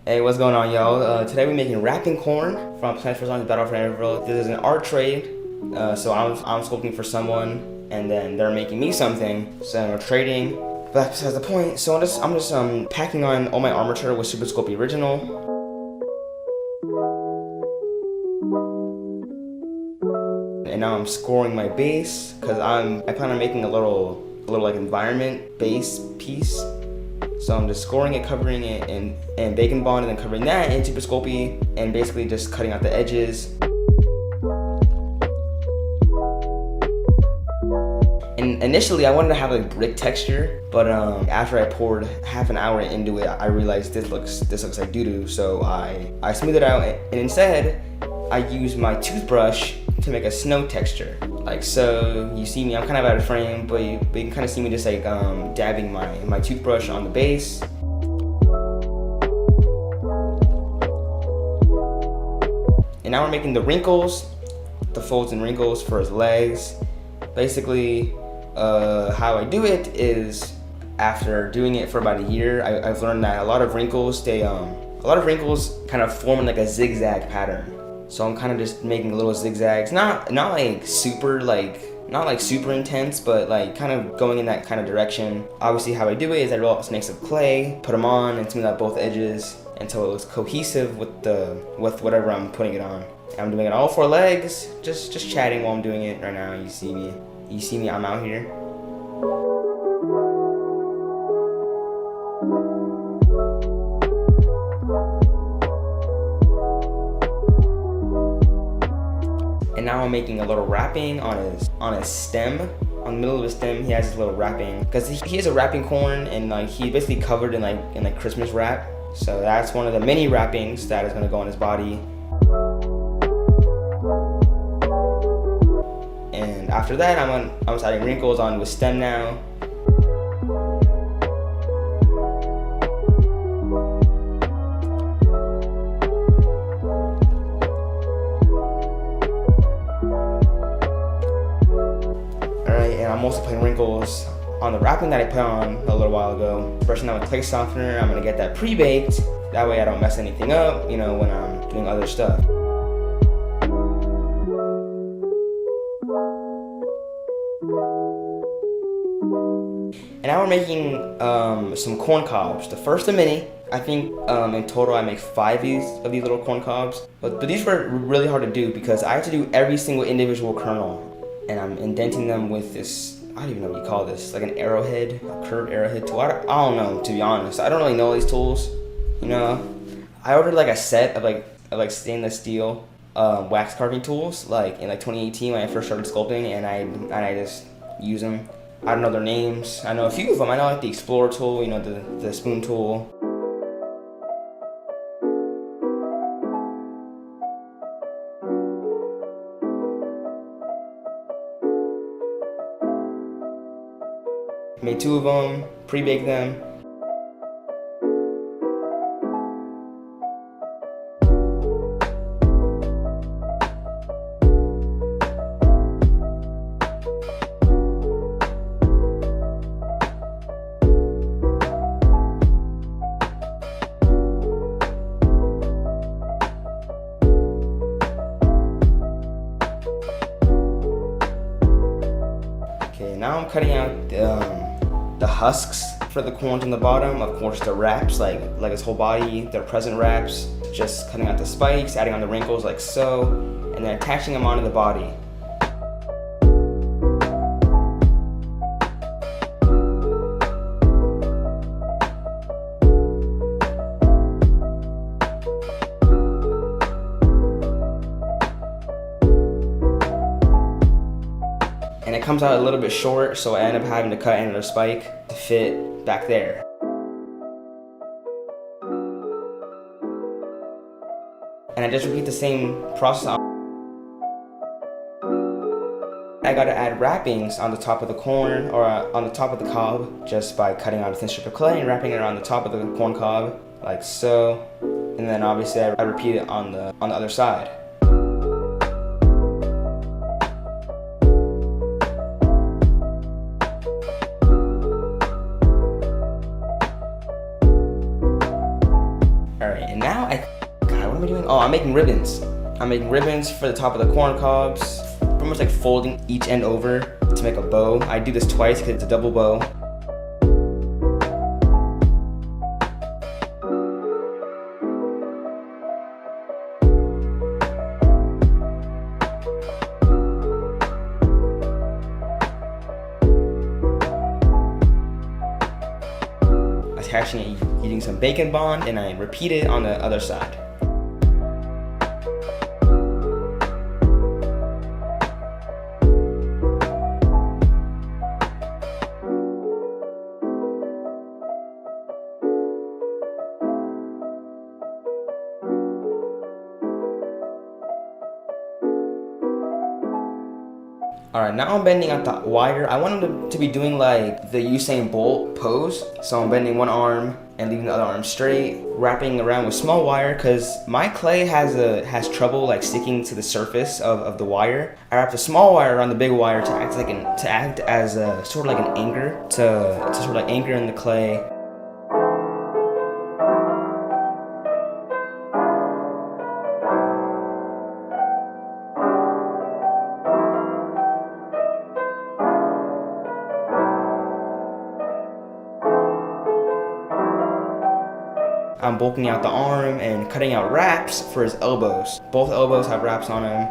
Hey, what's going on, y'all? Today we're making wrapping corn from Plants vs. Zombies Battle for Neighborville. This is an art trade, so I'm sculpting for someone, and then they're making me something, so we're trading. But besides the point, so I'm just packing on all my armature with Super Sculpey Original. And now I'm scoring my base, because I plan on making a little like environment base piece. So I'm just scoring it, covering it in Bacon Bond, and then covering that in Super Sculpey, and basically just cutting out the edges. And initially I wanted to have a brick texture, but after I poured half an hour into it, I realized this looks like doo-doo. So I smoothed it out, and instead I used my toothbrush to make a snow texture. Like so, you see me, I'm kind of out of frame, but you can kind of see me just like dabbing my toothbrush on the base. And now we're making the wrinkles, the folds and wrinkles for his legs. Basically, how I do it is, after doing it for about a year, I've learned that a lot of wrinkles kind of form like a zigzag pattern. So I'm kind of just making little zigzags, not like super intense, but like kind of going in that kind of direction. Obviously how I do it is I roll out snakes of clay, put them on, and smooth out both edges until it looks cohesive with whatever I'm putting it on. And I'm doing it all 4 legs, just chatting while I'm doing it right now. You see me, I'm out here. And now I'm making a little wrapping on his stem. On the middle of his stem, he has his little wrapping, because he has a wrapping corn, and like he's basically covered in like Christmas wrap. So that's one of the mini wrappings that is gonna go on his body. And after that, I'm adding wrinkles on his stem now. And I'm also putting wrinkles on the wrapping that I put on a little while ago. Brushing that with clay softener. I'm gonna get that pre-baked. That way I don't mess anything up, when I'm doing other stuff. And now we're making some corn cobs. The first of many. I think in total I make 5 of these little corn cobs. But these were really hard to do because I have to do every single individual kernel. And I'm indenting them with this, I don't even know what you call this, like an arrowhead, a curved arrowhead tool. I don't know, to be honest. I don't really know these tools, I ordered like a set of like stainless steel wax carving tools, like in 2018 when I first started sculpting, and I just use them. I don't know their names. I know a few of them. I know like the Explorer tool, the spoon tool. Made 2 of them, pre-baked them. Okay, now I'm cutting out the husks for the corns on the bottom. Of course, the wraps, like his whole body, they're present wraps. Just cutting out the spikes, adding on the wrinkles like so, and then attaching them onto the body. And it comes out a little bit short, so I end up having to cut another spike to fit back there. And I just repeat the same process. I gotta add wrappings on the top of the corn, or on the top of the cob, just by cutting out a thin strip of clay and wrapping it around the top of the corn cob, like so. And then obviously I repeat it on the other side. and now God, what am I doing? Oh, I'm making ribbons. I'm making ribbons for the top of the corn cobs. Pretty much like folding each end over to make a bow. I do this twice because it's a double bow. Attaching it using some bacon bond, and I repeat it on the other side. Alright, now I'm bending out the wire. I want him to be doing like the Usain Bolt pose. So I'm bending one arm and leaving the other arm straight, wrapping around with small wire because my clay has trouble like sticking to the surface of the wire. I wrap the small wire around the big wire to act as a sort of like an anchor to sort of like anchor in the clay. I'm bulking out the arm and cutting out wraps for his elbows. Both elbows have wraps on them.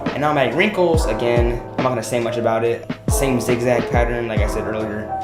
And now I'm adding wrinkles. Again, I'm not gonna say much about it. Same zigzag pattern like I said earlier.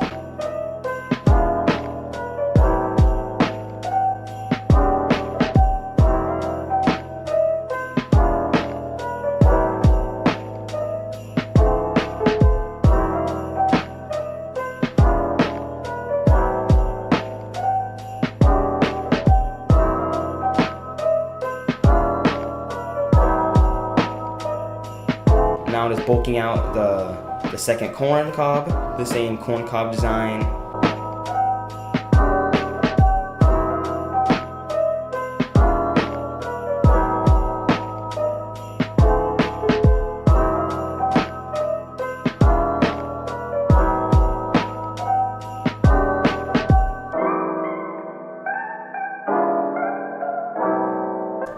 Now I'm just bulking out the second corn cob, the same corn cob design.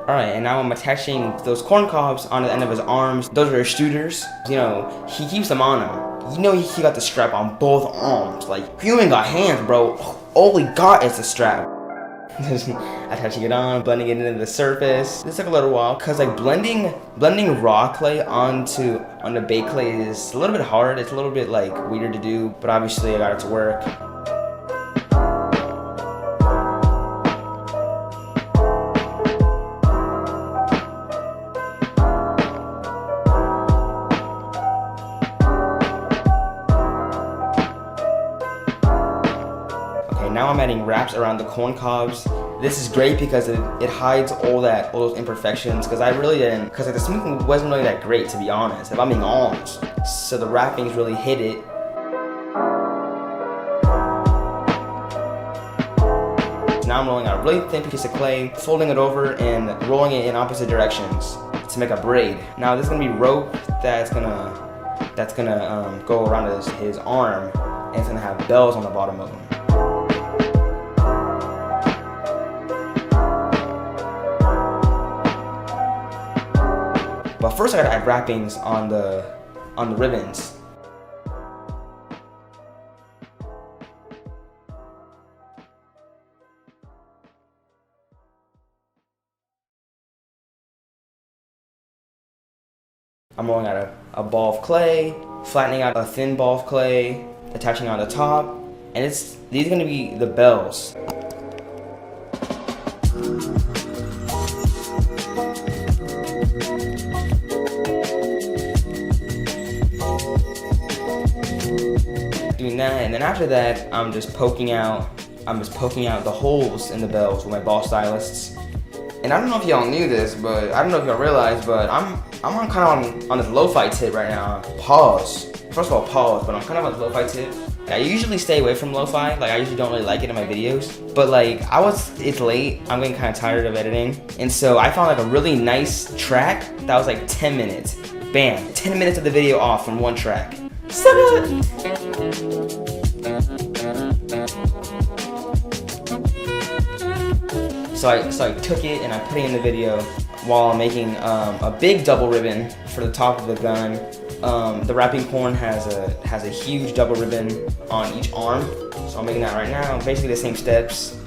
Alright, and now I'm attaching those corn cobs on the end of his arms. Those are his shooters. You know, he keeps them on him. You know he got the strap on both arms. Like, you ain't got hands, bro. All we got is the strap. Just attaching it on, blending it into the surface. This took a little while, cause like blending raw clay on the baked clay is a little bit hard. It's a little bit like weird to do, but obviously I got it to work. Now I'm adding wraps around the corn cobs. This is great because it hides all those imperfections because I really didn't, because like the smoothing wasn't really that great, to be honest, if I'm being honest. So the wrappings really hid it. So now I'm rolling out a really thin piece of clay, folding it over and rolling it in opposite directions to make a braid. Now this is gonna be rope that's gonna go around his arm, and it's gonna have bells on the bottom of them. But first I gotta add wrappings on the ribbons. I'm rolling out a ball of clay, flattening out a thin ball of clay, attaching on the top, and these are gonna be the bells. Doing that, and then after that, I'm just poking out the holes in the bells with my ball stylists. And I don't know if y'all knew this, but I don't know if y'all realize, but I'm kind of on this lo-fi tip right now. Pause. First of all, pause, but I'm kind of on this lo-fi tip. I usually stay away from lo-fi, like I usually don't really like it in my videos. But like, it's late, I'm getting kind of tired of editing. And so I found like a really nice track that was like 10 minutes. Bam, 10 minutes of the video off from one track. Suck it! So I took it and I put it in the video while making a big double ribbon for the top of the gun. The wrapping horn has a huge double ribbon on each arm, so I'm making that right now. Basically the same steps.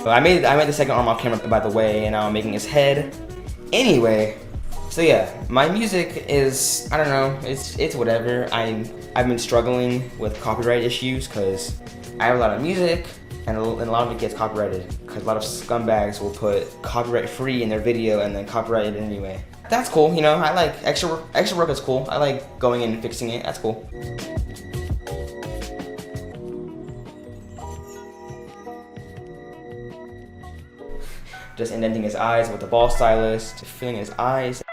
I made the second arm off camera, by the way, and now I'm making his head. Anyway, so yeah, my music is, I don't know, it's whatever. I've been struggling with copyright issues because I have a lot of music and a lot of it gets copyrighted because a lot of scumbags will put copyright free in their video and then copyright it anyway. That's cool, you know. I like extra work is cool. I like going in and fixing it. That's cool. Just indenting his eyes with the ball stylus, filling his eyes.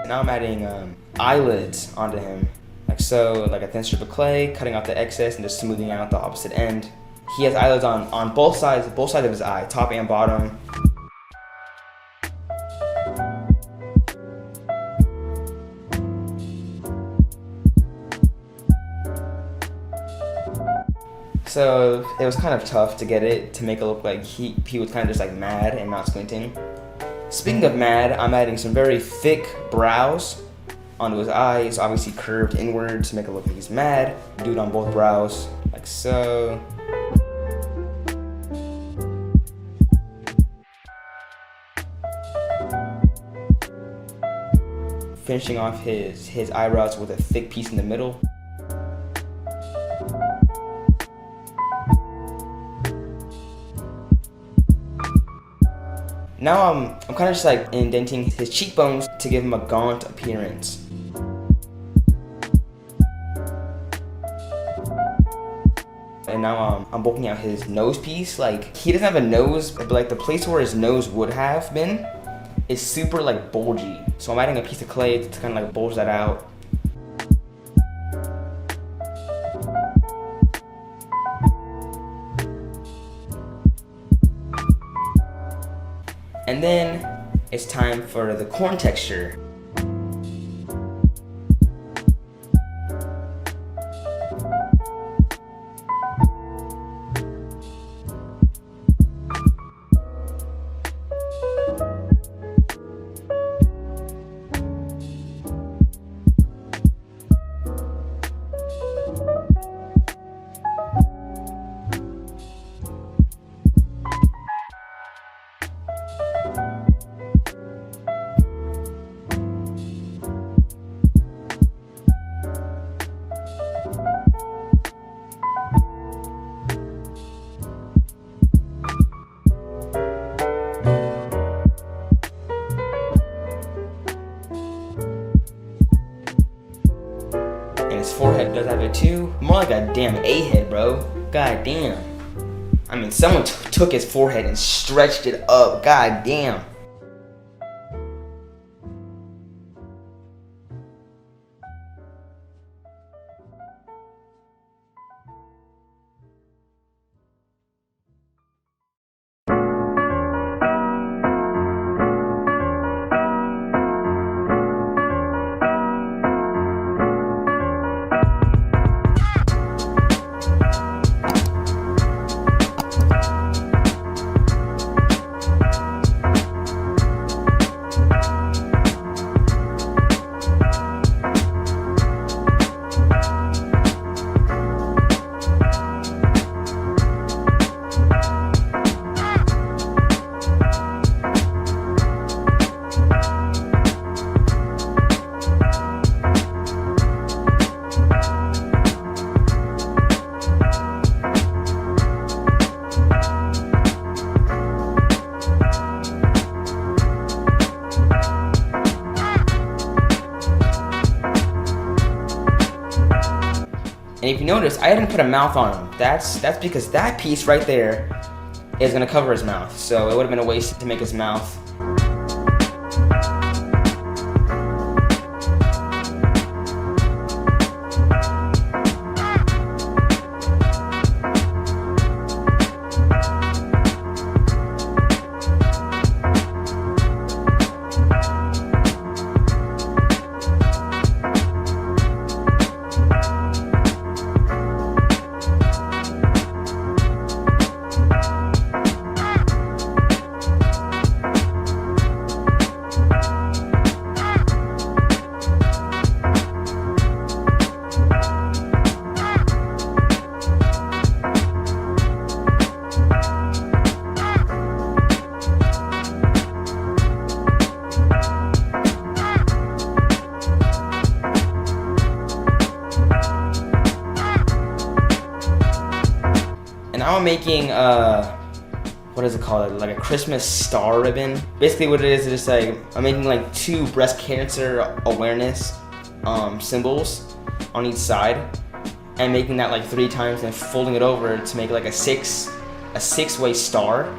Now I'm adding eyelids onto him, like so, like a thin strip of clay, cutting out the excess and just smoothing out the opposite end. He has eyelids on both sides of his eye, top and bottom. So it was kind of tough to get it to make it look like he was kind of just like mad and not squinting. Speaking of mad, I'm adding some very thick brows onto his eyes, obviously curved inward to make it look like he's mad. Do it on both brows, like so. Finishing off his eyebrows with a thick piece in the middle. Now I'm kind of just like indenting his cheekbones to give him a gaunt appearance. And now I'm bulking out his nose piece. Like, he doesn't have a nose, but like the place where his nose would have been is super like bulgy. So I'm adding a piece of clay to kind of like bulge that out. And then it's time for the corn texture. And his forehead does have it too. More like a damn A-head, bro. God damn. I mean, someone took his forehead and stretched it up. God damn. And if you notice, I didn't put a mouth on him. That's because that piece right there is gonna cover his mouth. So it would have been a waste to make his mouth. Now I'm making what is it called? Like a Christmas star ribbon. Basically what it is just like I'm making like 2 breast cancer awareness symbols on each side, and making that like 3 times and folding it over to make like a six-way star.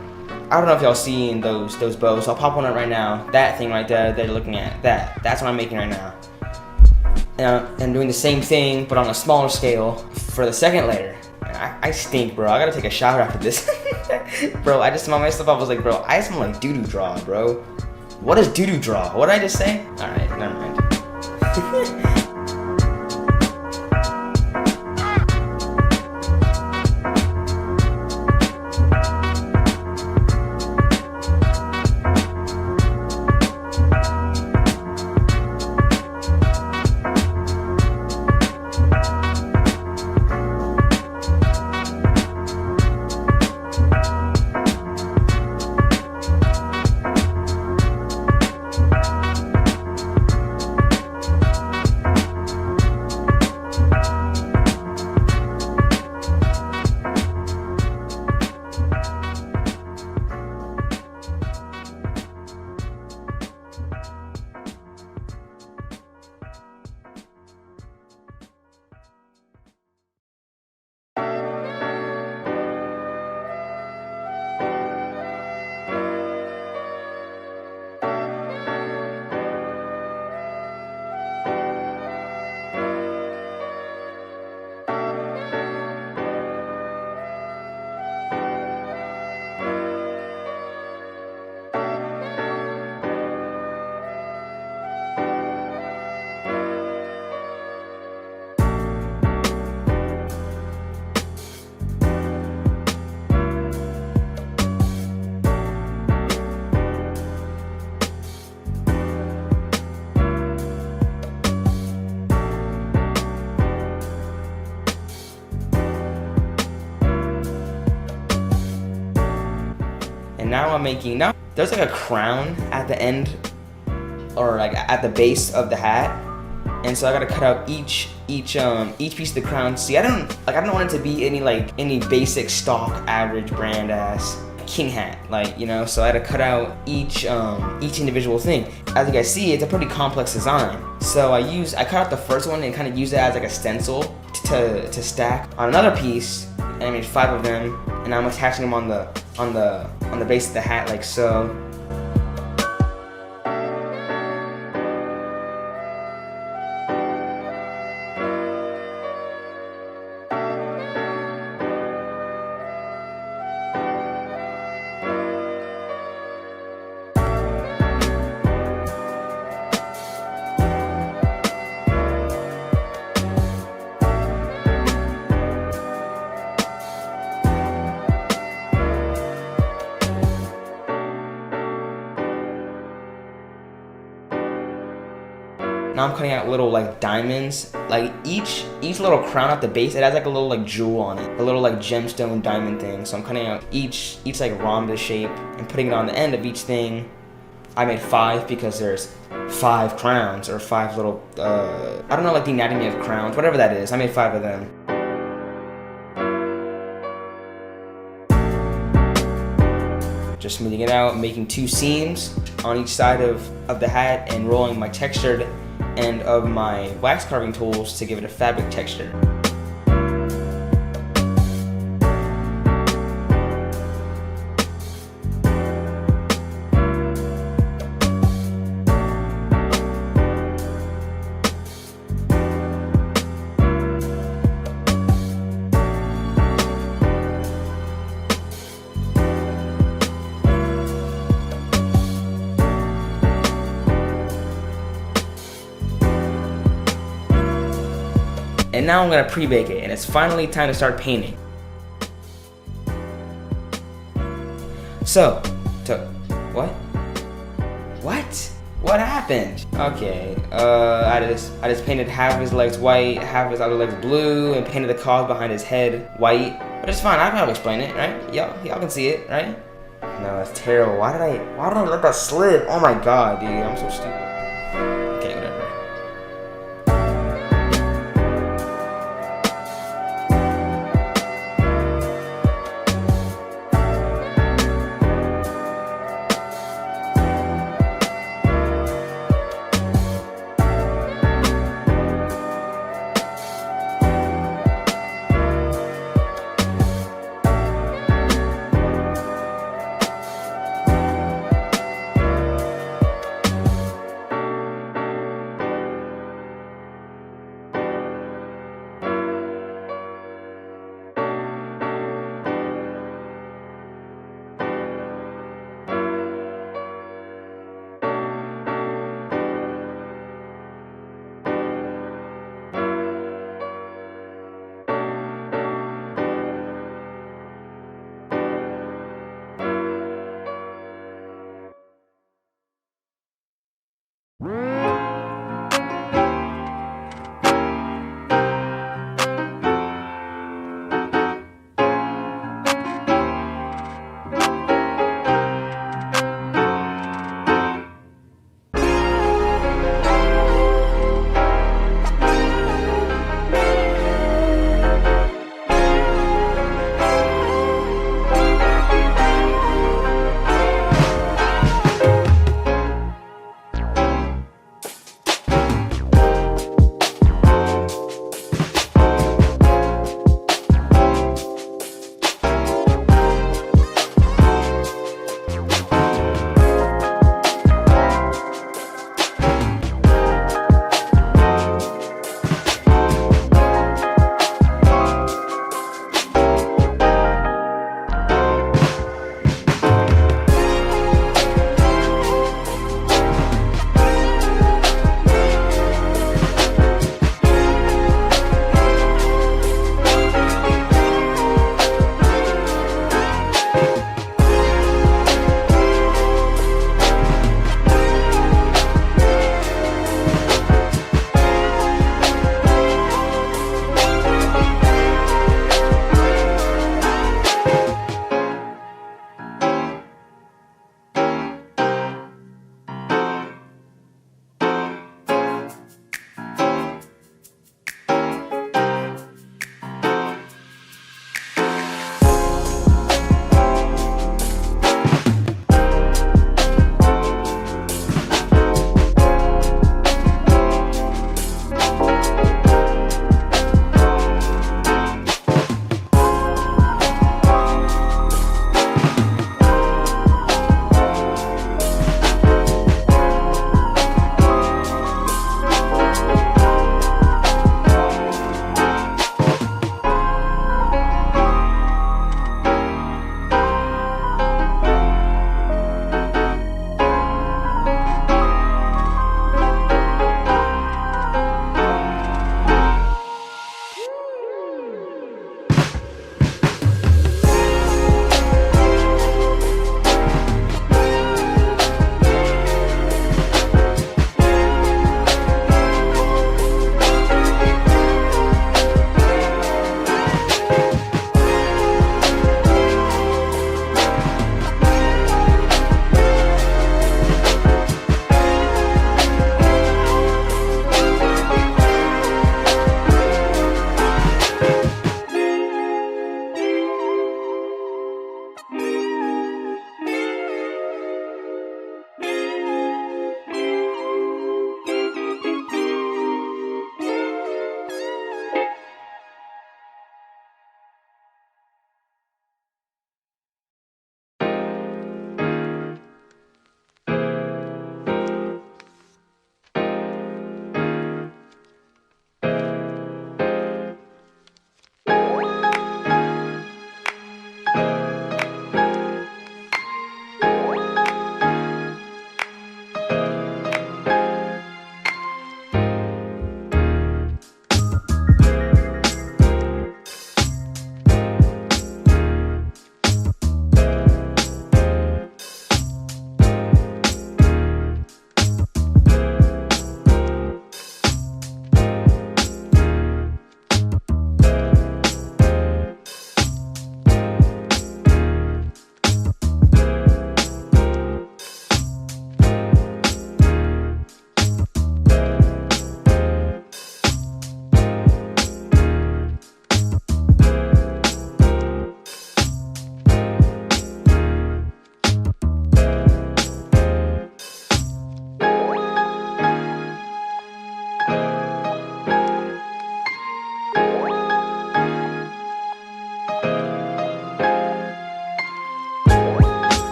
I don't know if y'all seen those bows. I'll pop one up right now. That thing right there that you're looking at, that's what I'm making right now. And doing the same thing but on a smaller scale for the second layer. I stink, bro. I gotta take a shower after this. Bro, I just smelled myself. I was like, bro, I smell like doo-doo draw, bro. What is doo-doo draw? What did I just say? Alright, never mind. And now I'm making, there's like a crown at the end, or like at the base of the hat. And so I gotta cut out each piece of the crown. See, I don't want it to be any basic stock average brand ass king hat, so I had to cut out each individual thing. As you guys see, it's a pretty complex design. So I cut out the first one and kind of used it as like a stencil to stack on another piece, and I made 5 of them, and I'm attaching them on the base of the hat like so. Now I'm cutting out little diamonds. Each little crown at the base, it has like a little jewel on it, a little gemstone diamond thing. So I'm cutting out each rhombus shape and putting it on the end of each thing. I made 5 because there's 5 crowns, or 5 little I don't know, the anatomy of crowns, whatever that is. I made 5 of them. Just smoothing it out, making 2 seams on each side of the hat, and rolling my textured end of my wax carving tools to give it a fabric texture. now I'm gonna pre-bake it, and it's finally time to start painting. So, what? What? What happened? Okay, I just painted half of his legs white, half of his other legs blue, and painted the cause behind his head white. But it's fine, I can help explain it, right? Y'all can see it, right? No, it's terrible. Why did I let that slip? Oh my god, dude, I'm so stupid. Okay, whatever.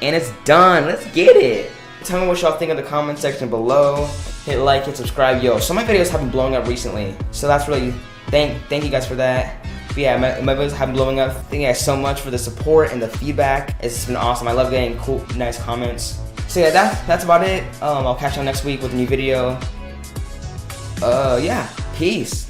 And it's done. Let's get it. Tell me what y'all think in the comment section below. Hit like, hit subscribe. Yo, so my videos have been blowing up recently. So that's really, thank you guys for that. But yeah, my videos have been blowing up. Thank you guys so much for the support and the feedback. It's been awesome. I love getting cool, nice comments. So yeah, that's about it. I'll catch y'all next week with a new video. Yeah, peace.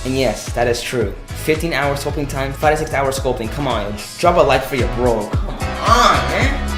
And yes, that is true. 15 hours sculpting time, 5 to 6 hours sculpting. Come on, drop a like for your bro. Come on, man.